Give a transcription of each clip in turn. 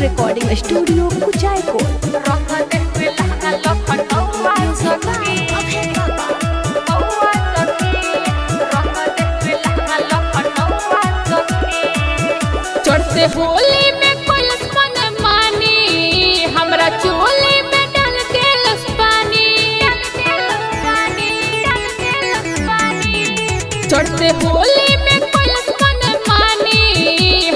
Recording studio Kuchaikot. चढ़ते होली में कोलस मन मानी हमरा चोली में डाल के लस पानी। चढ़ते होली में कोलस मन मानी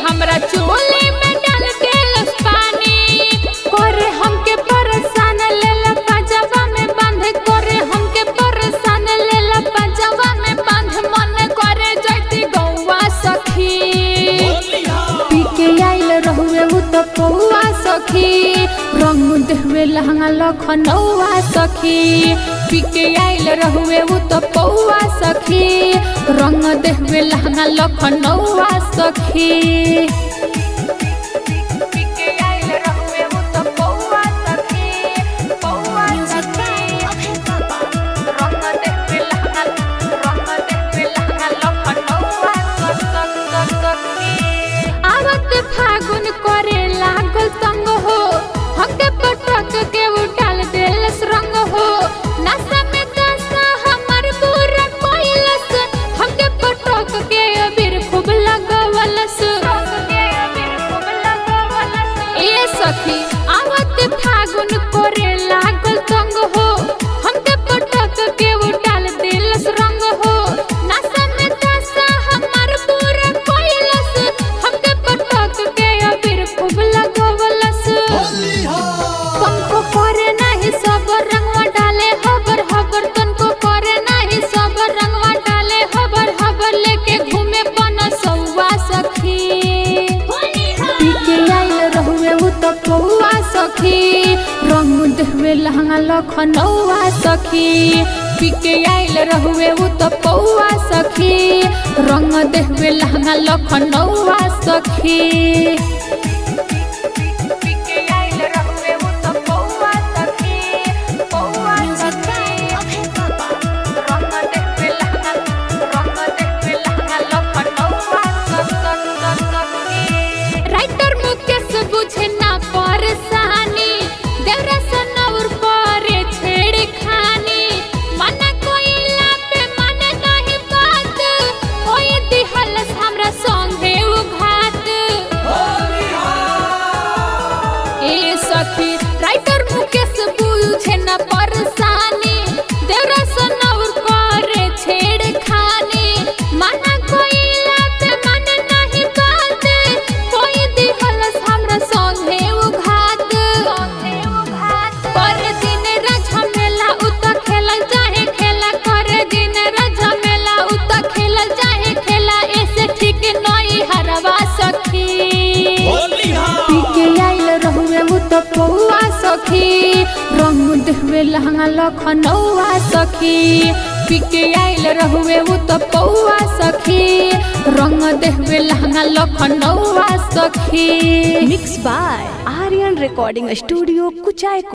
हमरा चोली में डाल के लस पानी। करे हमके परेशान लेला पंजवा में बांध, करे हमके परेशान लेला पंजवा में बांध। मन करे जैती गौवा सखी रहुए उ तो पौआ सखी, रंग देहवे लहंगा लखनऊआ सखी। पीके आइल रहुए उ तो पौआ सखी, रंग देहवे लहंगा लखनऊआ सखी। पीके आइल रहुए उ तो पौआ सखी, पौआ सखी। रंग देहवे लहंगा लखनऊआ सखी। आवत फागुन करे लागल तंग हो, हमके पटक के उठाल देलस रंग हो। नशा में दशा हमर बुरा कोइलस, हमके पटक के अबीर खूब लगवलस। ए सखी आवत फागुन करे लागल तंग हो, हमके पटक के उठाल देलस रंग हो। नशा में दशा हमर बुरा कोइलस, हमके पटक के अबीर खूब लगवलस। तनको करे नाही सब रंगवा डाले हबर हबर, तनको करे नाही सब रंगवा डाले हबर हबर। लेके घूमे बनसौआ सखी, पीके आइल रहुए उ तो पौआ सखी, रंग देहवे लहंगा लखनऊआ सखी। पीके आइल रहुए उ तो पौआ सखी, रंग देहवे लहंगा लखनऊआ सखी। पीके आइल रहुए उ तो पौआ सखी, पौआ सखी। रंग देहवे लहंगा लखनऊआ सखी। राइटर मुकेश बुझे ना परेशानी, देवरा सनौर करे छेड़खानी। मना कोइला पे माने नहीं बात, कोई दिहलस हमरा संगे उघात। ए सखी राइटर मुकेश बुझे ना परेशानी, देवरा सनौर करे छेड़खानी। मना कोइला पे माने नहीं बात, कोई दिहलस हमरा संगे उघात। कर दिन रझमेला उ तो खेलल चाहे खेला, कर दिन रझमेला उ तो खेलल चाहे खेला। ऐसे ठीक नई हरवा सखी, पीके आइल रहुए उ तो पौआ सखी, रंग देहवे लहंगा लखनऊआ सखी। पीके आइल रहुए उ तो पौआ सखी, रंग देहवे लहंगा लखनऊआ सखी। Mix by Aryan recording studio Kuchaikot.